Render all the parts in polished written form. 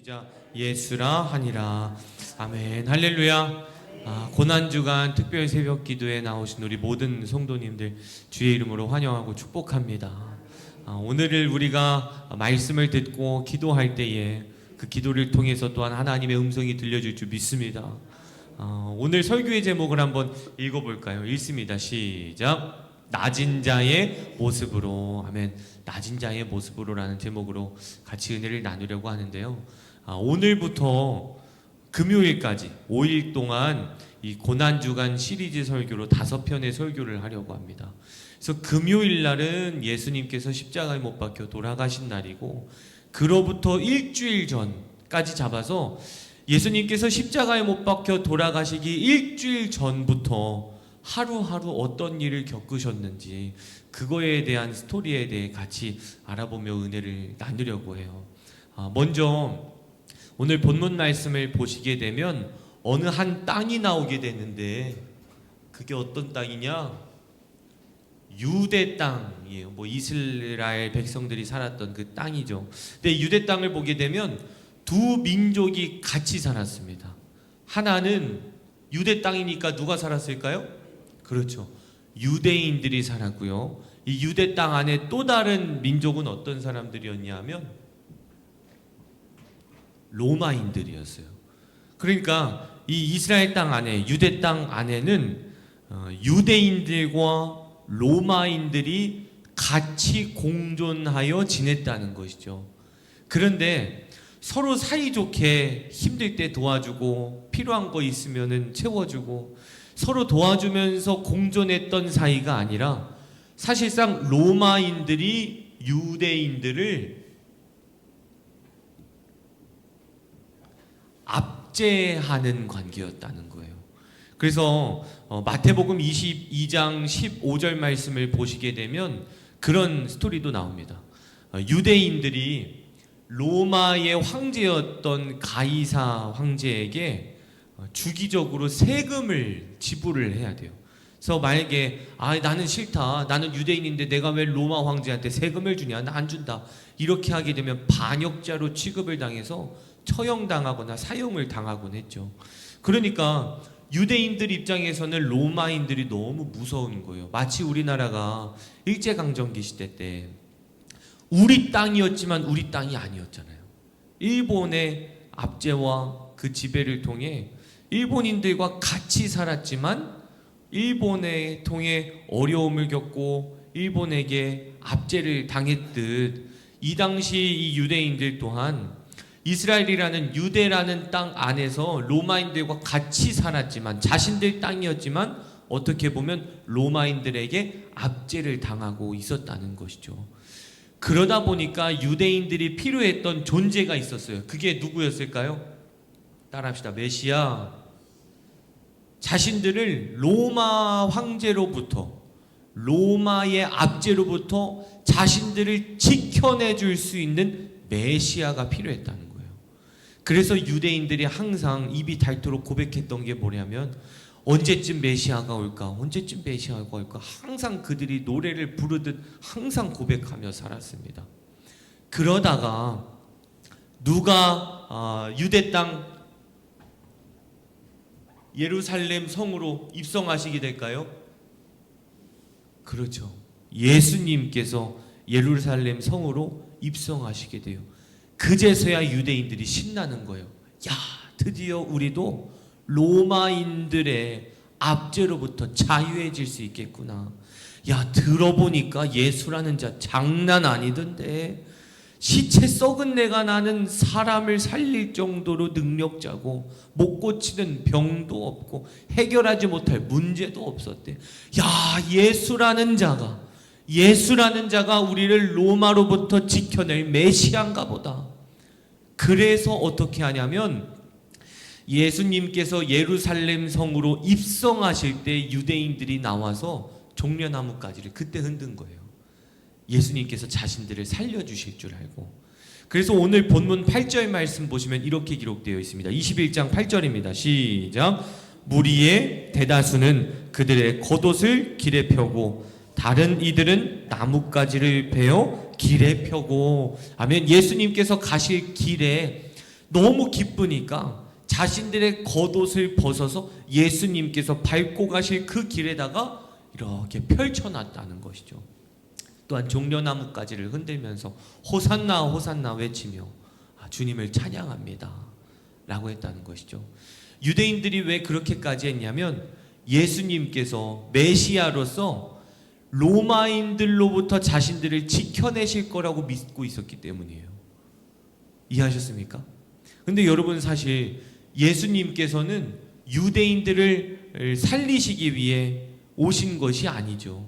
시작. 예수라 하니라. 아멘. 할렐루야. 고난주간 특별 새벽 기도에 나오신 우리 모든 성도님들 주의 이름으로 환영하고 축복합니다. 오늘을 우리가 말씀을 듣고 기도할 때에 그 기도를 통해서 또한 하나님의 음성이 들려줄 줄 믿습니다. 오늘 설교의 제목을 한번 읽어볼까요? 읽습니다. 시작. 낮은 자의 모습으로. 아멘. 낮은 자의 모습으로라는 제목으로 같이 은혜를 나누려고 하는데요. 오늘부터 금요일까지 5일 동안 이 고난주간 시리즈 설교로 5편의 설교를 하려고 합니다. 그래서 금요일 날은 예수님께서 십자가에 못 박혀 돌아가신 날이고, 그로부터 일주일 전까지 잡아서 예수님께서 십자가에 못 박혀 돌아가시기 일주일 전부터 하루하루 어떤 일을 겪으셨는지 그거에 대한 스토리에 대해 같이 알아보며 은혜를 나누려고 해요. 먼저 오늘 본문 말씀을 보시게 되면 어느 한 땅이 나오게 되는데, 그게 어떤 땅이냐? 유대 땅이에요. 이스라엘 백성들이 살았던 그 땅이죠. 근데 유대 땅을 보게 되면 두 민족이 같이 살았습니다. 하나는 유대 땅이니까 누가 살았을까요? 그렇죠. 유대인들이 살았고요. 이 유대 땅 안에 또 다른 민족은 어떤 사람들이었냐면 로마인들이었어요. 그러니까 이 이스라엘 땅 안에, 유대 땅 안에는 유대인들과 로마인들이 같이 공존하여 지냈다는 것이죠. 그런데 서로 사이좋게 힘들 때 도와주고 필요한 거 있으면은 채워주고 서로 도와주면서 공존했던 사이가 아니라, 사실상 로마인들이 유대인들을 압제하는 관계였다는 거예요. 그래서 마태복음 22장 15절 말씀을 보시게 되면 그런 스토리도 나옵니다. 유대인들이 로마의 황제였던 가이사 황제에게 주기적으로 세금을 지불을 해야 돼요. 그래서 만약에 나는 싫다, 나는 유대인인데 내가 왜 로마 황제한테 세금을 주냐, 나 안 준다, 이렇게 하게 되면 반역자로 취급을 당해서 처형당하거나 사형을 당하곤 했죠. 그러니까 유대인들 입장에서는 로마인들이 너무 무서운 거예요. 마치 우리나라가 일제강점기 시대 때 우리 땅이었지만 우리 땅이 아니었잖아요. 일본의 압제와 그 지배를 통해 일본인들과 같이 살았지만 일본에 통해 어려움을 겪고 일본에게 압제를 당했듯, 이 당시 이 유대인들 또한 이스라엘이라는 유대라는 땅 안에서 로마인들과 같이 살았지만, 자신들 땅이었지만 어떻게 보면 로마인들에게 압제를 당하고 있었다는 것이죠. 그러다 보니까 유대인들이 필요했던 존재가 있었어요. 그게 누구였을까요? 따라합시다. 메시아. 자신들을 로마 황제로부터, 로마의 압제로부터 자신들을 지켜내줄 수 있는 메시아가 필요했다는 거예요. 그래서 유대인들이 항상 입이 닳도록 고백했던 게 뭐냐면, 언제쯤 메시아가 올까? 언제쯤 메시아가 올까? 항상 그들이 노래를 부르듯 항상 고백하며 살았습니다. 그러다가 누가 유대 땅 예루살렘 성으로 입성하시게 될까요? 그렇죠. 예수님께서 예루살렘 성으로 입성하시게 돼요. 그제서야 유대인들이 신나는 거예요. 야, 드디어 우리도 로마인들의 압제로부터 자유해질 수 있겠구나. 야, 들어보니까 예수라는 자 장난 아니던데, 시체 썩은 내가 나는 사람을 살릴 정도로 능력자고 못 고치는 병도 없고 해결하지 못할 문제도 없었대. 야, 예수라는 자가 우리를 로마로부터 지켜낼 메시아인가 보다. 그래서 어떻게 하냐면, 예수님께서 예루살렘 성으로 입성하실 때 유대인들이 나와서 종려나무가지를 그때 흔든 거예요. 예수님께서 자신들을 살려주실 줄 알고. 그래서 오늘 본문 8절 말씀 보시면 이렇게 기록되어 있습니다. 21장 8절입니다. 시작. 무리의 대다수는 그들의 겉옷을 길에 펴고 다른 이들은 나뭇가지를 베어 길에 펴고. 아멘. 예수님께서 가실 길에 너무 기쁘니까 자신들의 겉옷을 벗어서 예수님께서 밟고 가실 그 길에다가 이렇게 펼쳐놨다는 것이죠. 또한 종려나무가지를 흔들면서 호산나 호산나 외치며 주님을 찬양합니다 라고 했다는 것이죠. 유대인들이 왜 그렇게까지 했냐면 예수님께서 메시아로서 로마인들로부터 자신들을 지켜내실 거라고 믿고 있었기 때문이에요. 이해하셨습니까? 근데 여러분, 사실 예수님께서는 유대인들을 살리시기 위해 오신 것이 아니죠.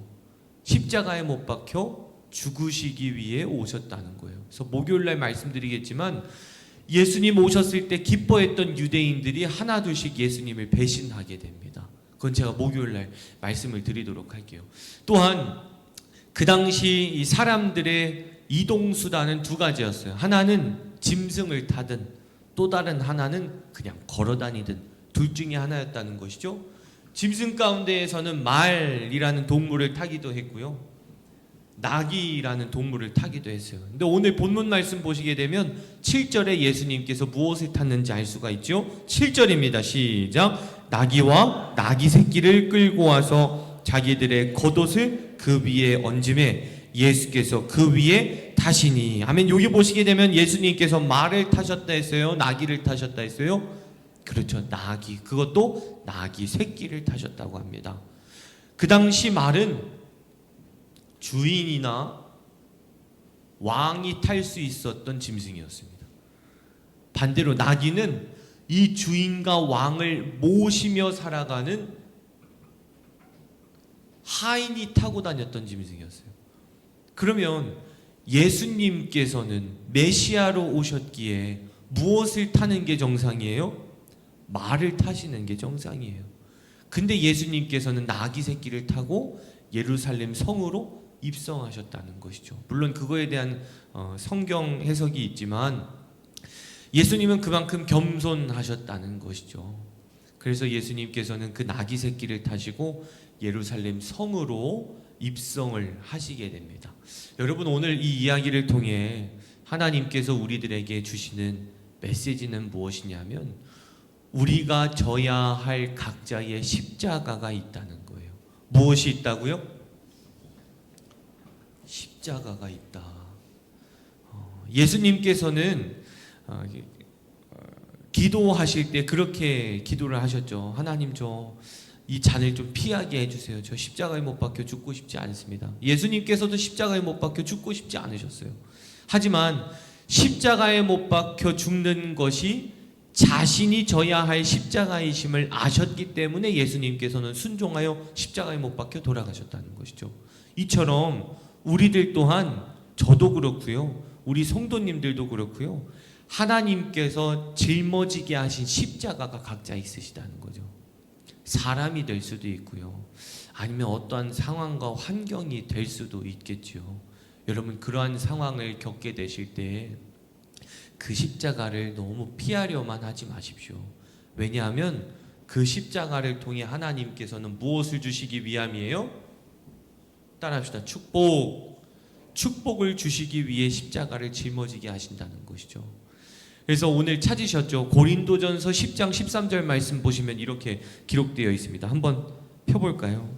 십자가에 못 박혀 죽으시기 위해 오셨다는 거예요. 그래서 목요일날 말씀드리겠지만 예수님 오셨을 때 기뻐했던 유대인들이 하나둘씩 예수님을 배신하게 됩니다. 그건 제가 목요일날 말씀을 드리도록 할게요. 또한 그 당시 이 사람들의 이동수단은 두 가지였어요. 하나는 짐승을 타든 또 다른 하나는 그냥 걸어다니든 둘 중에 하나였다는 것이죠. 짐승 가운데에서는 말이라는 동물을 타기도 했고요, 나귀라는 동물을 타기도 했어요. 근데 오늘 본문 말씀 보시게 되면 7절에 예수님께서 무엇을 탔는지 알 수가 있죠. 7절입니다. 시작. 나귀와 나귀 새끼를 끌고 와서 자기들의 겉옷을 그 위에 얹음에 예수께서 그 위에 타시니. 아멘. 여기 보시게 되면 예수님께서 말을 타셨다 했어요, 나귀를 타셨다 했어요? 그렇죠, 나귀. 그것도 나귀 새끼를 타셨다고 합니다. 그 당시 말은 주인이나 왕이 탈 수 있었던 짐승이었습니다. 반대로 나귀는 이 주인과 왕을 모시며 살아가는 하인이 타고 다녔던 짐승이었어요. 그러면 예수님께서는 메시아로 오셨기에 무엇을 타는 게 정상이에요? 말을 타시는 게 정상이에요. 근데 예수님께서는 나귀 새끼를 타고 예루살렘 성으로 입성하셨다는 것이죠. 물론 그거에 대한 성경 해석이 있지만 예수님은 그만큼 겸손하셨다는 것이죠. 그래서 예수님께서는 그 나귀 새끼를 타시고 예루살렘 성으로 입성을 하시게 됩니다. 여러분, 오늘 이 이야기를 통해 하나님께서 우리들에게 주시는 메시지는 무엇이냐면 우리가 져야 할 각자의 십자가가 있다는 거예요. 무엇이 있다고요? 십자가가 있다. 예수님께서는 기도하실 때 그렇게 기도를 하셨죠. 하나님, 저 이 잔을 좀 피하게 해주세요. 저 십자가에 못 박혀 죽고 싶지 않습니다. 예수님께서도 십자가에 못 박혀 죽고 싶지 않으셨어요. 하지만 십자가에 못 박혀 죽는 것이 자신이 져야 할 십자가이심을 아셨기 때문에 예수님께서는 순종하여 십자가에 못 박혀 돌아가셨다는 것이죠. 이처럼 우리들 또한, 저도 그렇고요, 우리 성도님들도 그렇고요, 하나님께서 짊어지게 하신 십자가가 각자 있으시다는 거죠. 사람이 될 수도 있고요, 아니면 어떠한 상황과 환경이 될 수도 있겠죠. 여러분, 그러한 상황을 겪게 되실 때 그 십자가를 너무 피하려만 하지 마십시오. 왜냐하면 그 십자가를 통해 하나님께서는 무엇을 주시기 위함이에요? 따라합시다. 축복을 주시기 위해 십자가를 짊어지게 하신다는 것이죠. 그래서 오늘 찾으셨죠? 고린도전서 10장 13절 말씀 보시면 이렇게 기록되어 있습니다. 한번 펴볼까요?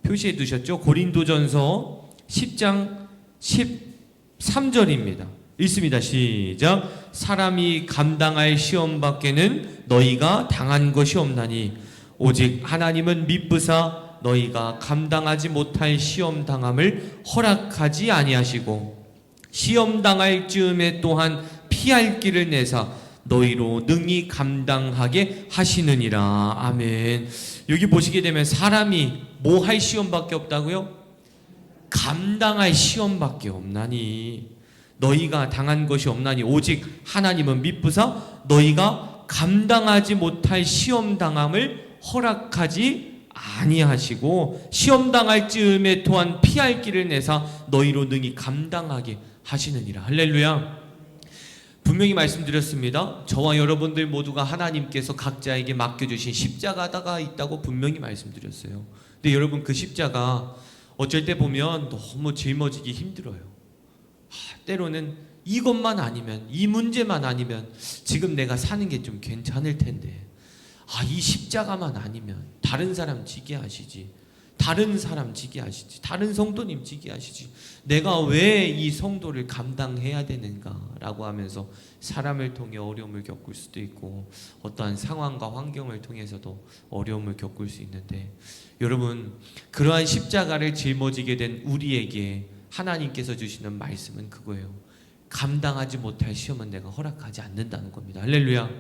표시해 두셨죠? 고린도전서 10장 13절입니다. 읽습니다. 시작. 사람이 감당할 시험 밖에는 너희가 당한 것이 없나니 오직 하나님은 미쁘사 너희가 감당하지 못할 시험 당함을 허락하지 아니하시고 시험 당할 즈음에 또한 피할 길을 내사 너희로 능히 감당하게 하시느니라. 아멘. 여기 보시게 되면 사람이 뭐 할 시험밖에 없다고요? 감당할 시험밖에 없나니 너희가 당한 것이 없나니 오직 하나님은 미쁘사 너희가 감당하지 못할 시험 당함을 허락하지 아니하시고 시험 당할 즈음에 또한 피할 길을 내사 너희로 능히 감당하게 하시느니라. 할렐루야. 분명히 말씀드렸습니다. 저와 여러분들 모두가 하나님께서 각자에게 맡겨주신 십자가가 있다고 분명히 말씀드렸어요. 근데 여러분, 그 십자가 어쩔 때 보면 너무 짊어지기 힘들어요. 때로는 이것만 아니면, 이 문제만 아니면 지금 내가 사는 게 좀 괜찮을 텐데, 이 십자가만 아니면 다른 사람 지게 하시지, 다른 사람 지게 하시지, 다른 성도님 지게 하시지, 내가 왜 이 성도를 감당해야 되는가라고 하면서 사람을 통해 어려움을 겪을 수도 있고, 어떠한 상황과 환경을 통해서도 어려움을 겪을 수 있는데, 여러분, 그러한 십자가를 짊어지게 된 우리에게 하나님께서 주시는 말씀은 그거예요. 감당하지 못할 시험은 내가 허락하지 않는다는 겁니다. 할렐루야.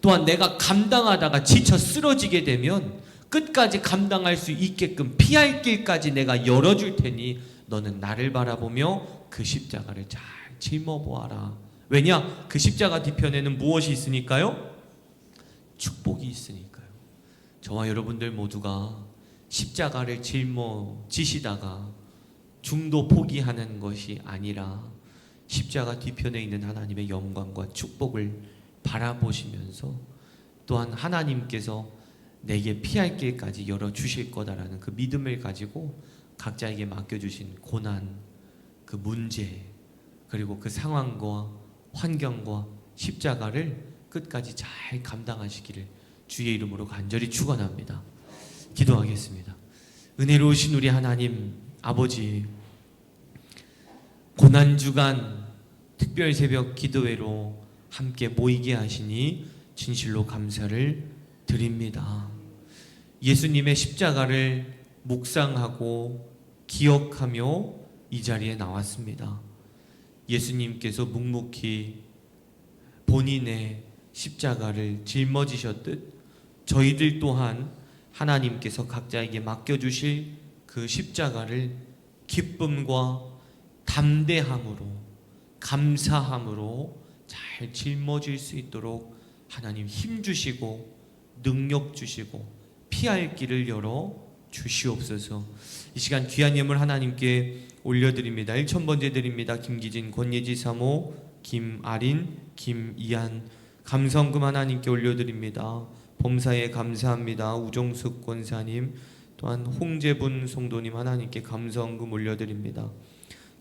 또한 내가 감당하다가 지쳐 쓰러지게 되면 끝까지 감당할 수 있게끔 피할 길까지 내가 열어줄 테니 너는 나를 바라보며 그 십자가를 잘 짊어보아라. 왜냐? 그 십자가 뒤편에는 무엇이 있으니까요? 축복이 있으니까요. 저와 여러분들 모두가 십자가를 짊어지시다가 중도 포기하는 것이 아니라 십자가 뒤편에 있는 하나님의 영광과 축복을 바라보시면서 또한 하나님께서 내게 피할 길까지 열어주실 거다라는 그 믿음을 가지고 각자에게 맡겨주신 고난, 그 문제, 그리고 그 상황과 환경과 십자가를 끝까지 잘 감당하시기를 주의 이름으로 간절히 축원합니다. 기도하겠습니다. 은혜로우신 우리 하나님 아버지, 고난주간 특별새벽 기도회로 함께 모이게 하시니 진실로 감사를 드립니다. 예수님의 십자가를 묵상하고 기억하며 이 자리에 나왔습니다. 예수님께서 묵묵히 본인의 십자가를 짊어지셨듯 저희들 또한 하나님께서 각자에게 맡겨주실 그 십자가를 기쁨과 담대함으로, 감사함으로 잘 짊어질 수 있도록 하나님 힘 주시고 능력 주시고 피할 길을 열어 주시옵소서. 이 시간 귀한 예물 하나님께 올려드립니다. 1000번째 드립니다. 김기진, 권예지 사모, 김아린, 김이한 감성금 하나님께 올려드립니다. 범사에 감사합니다. 우종숙 권사님, 또한 홍재분 성도님 하나님께 감성금 올려드립니다.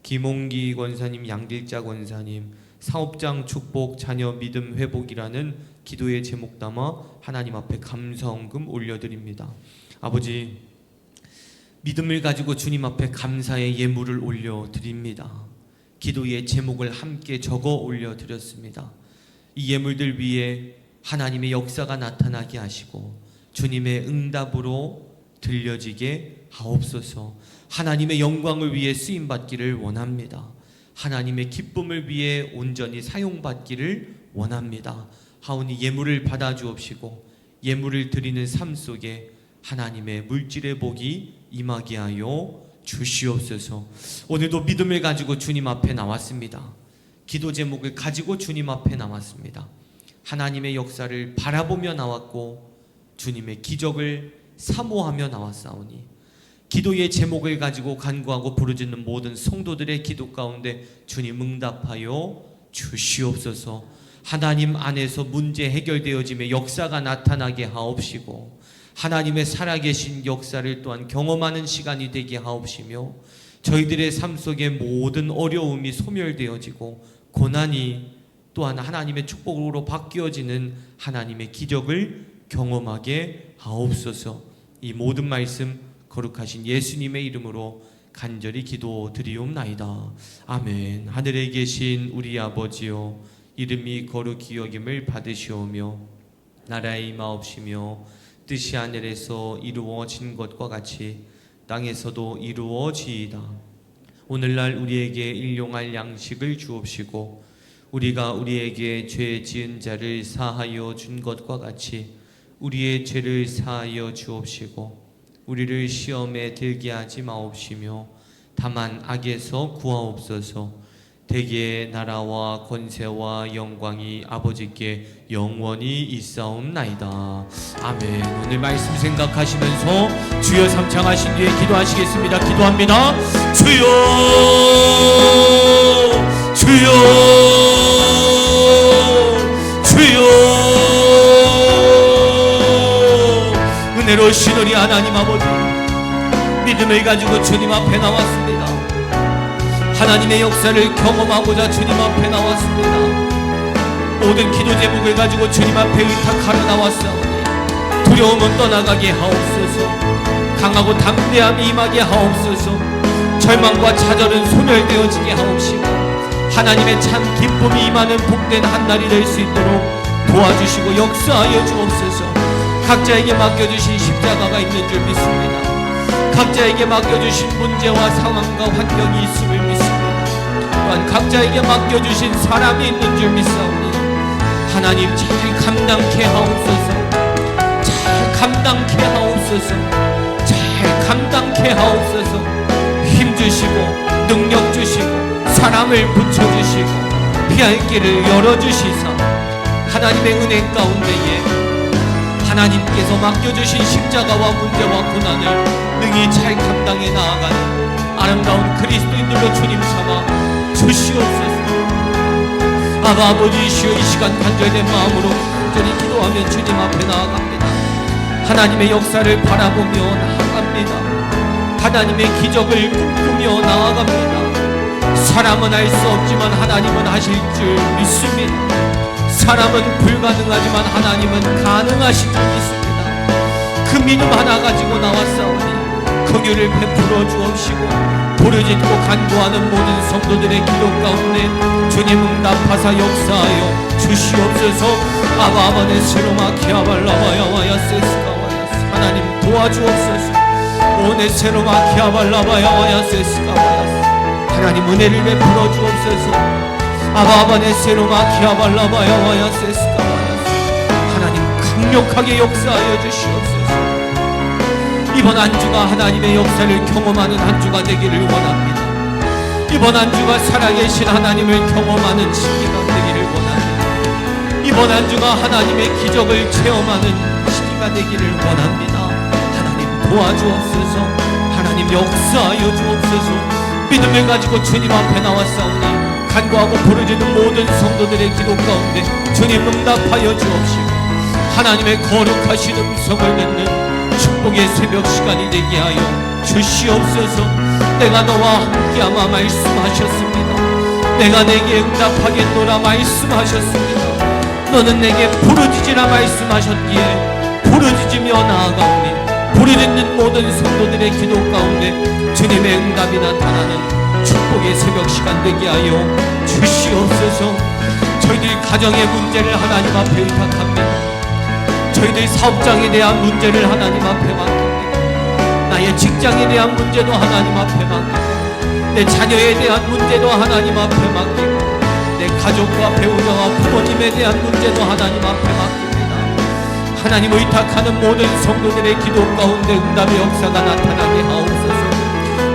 김홍기 권사님, 양길자 권사님, 사업장 축복, 자녀 믿음 회복이라는 기도의 제목 담아 하나님 앞에 감사헌금 올려드립니다. 아버지, 믿음을 가지고 주님 앞에 감사의 예물을 올려드립니다. 기도의 제목을 함께 적어 올려드렸습니다. 이 예물들 위에 하나님의 역사가 나타나게 하시고 주님의 응답으로 들려지게 하옵소서. 하나님의 영광을 위해 쓰임받기를 원합니다. 하나님의 기쁨을 위해 온전히 사용받기를 원합니다. 하오니 예물을 받아주옵시고 예물을 드리는 삶 속에 하나님의 물질의 복이 임하게 하여 주시옵소서. 오늘도 믿음을 가지고 주님 앞에 나왔습니다. 기도 제목을 가지고 주님 앞에 나왔습니다. 하나님의 역사를 바라보며 나왔고 주님의 기적을 사모하며 나왔사오니 기도의 제목을 가지고 간구하고 부르짖는 모든 성도들의 기도 가운데 주님 응답하여 주시옵소서. 하나님 안에서 문제 해결되어짐의 역사가 나타나게 하옵시고 하나님의 살아계신 역사를 또한 경험하는 시간이 되게 하옵시며 저희들의 삶 속에 모든 어려움이 소멸되어지고 고난이 또한 하나님의 축복으로 바뀌어지는 하나님의 기적을 경험하게 하옵소서. 이 모든 말씀 거룩하신 예수님의 이름으로 간절히 기도드리옵나이다. 아멘. 하늘에 계신 우리 아버지여, 이름이 거룩히 여김을 받으시오며 나라의 임하옵시며 뜻이 하늘에서 이루어진 것과 같이 땅에서도 이루어지이다. 오늘날 우리에게 일용할 양식을 주옵시고 우리가 우리에게 죄 지은 자를 사하여 준 것과 같이 우리의 죄를 사하여 주옵시고 우리를 시험에 들게 하지 마옵시며 다만 악에서 구하옵소서. 대개의 나라와 권세와 영광이 아버지께 영원히 있사옵나이다. 아멘. 오늘 말씀 생각하시면서 주여 삼창하신 뒤에 기도하시겠습니다. 기도합니다. 주여, 주여, 주여. 은혜로우신 우리 하나님 아버지, 믿음을 가지고 주님 앞에 나왔습니다. 하나님의 역사를 경험하고자 주님 앞에 나왔습니다. 모든 기도 제목을 가지고 주님 앞에 의탁하러 나왔사오니 두려움은 떠나가게 하옵소서. 강하고 담대함이 임하게 하옵소서. 절망과 좌절은 소멸되어지게 하옵시고 하나님의 참 기쁨이 임하는 복된 한날이 될 수 있도록 도와주시고 역사하여 주옵소서. 각자에게 맡겨주신 십자가가 있는 줄 믿습니다. 각자에게 맡겨주신 문제와 상황과 환경이 있음을 믿습니다. 또한 각자에게 맡겨주신 사람이 있는 줄 믿사오니 하나님 잘 감당케 하옵소서. 잘 감당케 하옵소서. 잘 감당케 하옵소서. 힘주시고 능력 주시고 사람을 붙여주시고 피할 길을 열어주시사 하나님의 은혜 가운데에 하나님께서 맡겨주신 십자가와 문제와 고난을 능히 잘 감당해 나아가는 아름다운 그리스도인들로 주님 삼아 주시옵소서. 아버지시여, 이 시간 간절된 마음으로 간절히 기도하며 주님 앞에 나아갑니다. 하나님의 역사를 바라보며 나아갑니다. 하나님의 기적을 꿈꾸며 나아갑니다. 사람은 알 수 없지만 하나님은 하실 줄 믿습니다. 사람은 불가능하지만 하나님은 가능하신 줄 믿습니다. 그 믿음 하나 가지고 나왔사오니 긍휼을 베풀어 주옵시고 부르짖고 간구하는 모든 성도들의 기도 가운데 주님 응답하사 역사하여 주시옵소서. 아바바네 세로마 키아발라바야와야 세스카와야 하나님 도와주옵소서. 오네 세로마 키아발라바야와야 세스카와야 하나님 은혜를 베풀어 주옵소서. 아바바네 세로마 키아발라바야와야 세스카와야 하나님 강력하게 역사하여 주시옵소서. 이번 한 주가 하나님의 역사를 경험하는 한 주가 되기를 원합니다. 이번 한 주가 살아계신 하나님을 경험하는 시기가 되기를 원합니다. 이번 한 주가 하나님의 기적을 체험하는 시기가 되기를 원합니다. 하나님 도와주옵소서. 하나님 역사하여 주옵소서. 믿음을 가지고 주님 앞에 나왔사오니 간구하고 부르짖는 모든 성도들의 기도 가운데 주님 응답하여 주옵시고 하나님의 거룩하신 음성을 듣는 축복의 새벽 시간이 되게 하여 주시옵소서. 내가 너와 함께하마 말씀하셨습니다. 내가 내게 응답하겠노라 말씀하셨습니다. 너는 내게 부르짖으라 말씀하셨기에 부르짖으며 나아가오니 부르짖는 모든 성도들의 기도 가운데 주님의 응답이 나타나는 축복의 새벽 시간 되게 하여 주시옵소서. 저희들 가정의 문제를 하나님 앞에 의탁합니다. 저희들 사업장에 대한 문제를 하나님 앞에 맡깁니다. 나의 직장에 대한 문제도 하나님 앞에 맡기고 내 자녀에 대한 문제도 하나님 앞에 맡기고 내 가족과 배우자와 부모님에 대한 문제도 하나님 앞에 맡깁니다. 하나님 의탁하는 모든 성도들의 기도 가운데 응답의 역사가 나타나게 하옵소서.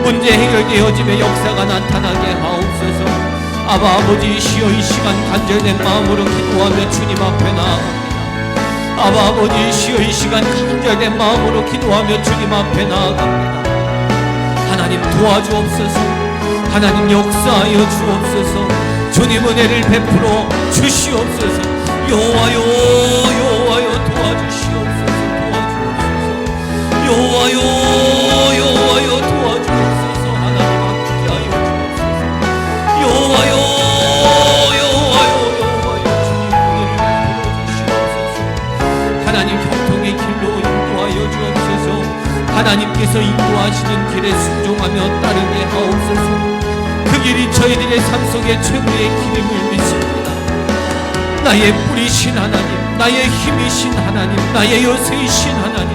문제 해결되어짐의 역사가 나타나게 하옵소서. 아버지시여, 이 시간 간절된 마음으로 기도하며 주님 앞에 나아갑니다. 아버지시여, 이 시간 간절된 마음으로 기도하며 주님 앞에 나아갑니다. 하나님 도와주옵소서. 하나님 역사하여 주옵소서. 주님 은혜를 베풀어 주시옵소서. 여호와여 여호와여 도와주시옵소서. 도와주옵소서. 여호와여 여호와여 도와주옵소서. 하나님 함께하여 주옵소서. 여호와여 여호와여 여호와여 주님 은혜를 베풀어 주시옵소서. 하나님 형통의 길로 인도하여 주옵소서. 하나님께서 인도하시는 길에 순종하며 따르게 하옵소서. 그 길이 저희들의 삶 속에 최고의 길임을 믿습니다. 나의 뿌리신 하나님, 나의 힘이신 하나님, 나의 요새이신 하나님,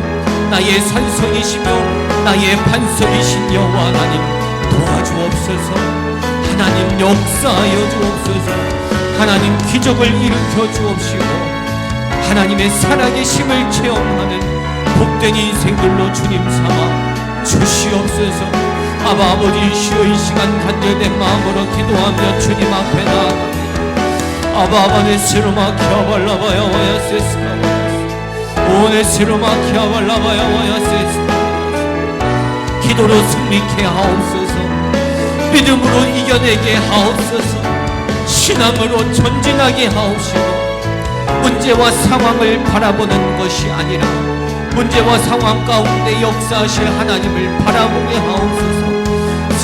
나의 산성이시며 나의 반석이신 여호와 하나님 도와주옵소서. 하나님 역사하여 주옵소서. 하나님 기적을 일으켜 주옵시고 하나님의 살아계심을 체험하는 복된 인생들로 주님 삼아 주시옵소서. 아버지시여, 이 시간 간절된 마음으로 기도하며 주님 앞에 나아갑니다. 아바바네 세로마 키아발라바야 와야 세스카 오네 세로마 키아발라바야 와야 세스카 기도로 승리케 하옵소서. 믿음으로 이겨내게 하옵소서. 신앙으로 전진하게 하옵시고 문제와 상황을 바라보는 것이 아니라 문제와 상황 가운데 역사하실 하나님을 바라보게 하옵소서.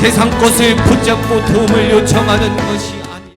세상 것을 붙잡고 도움을 요청하는 것이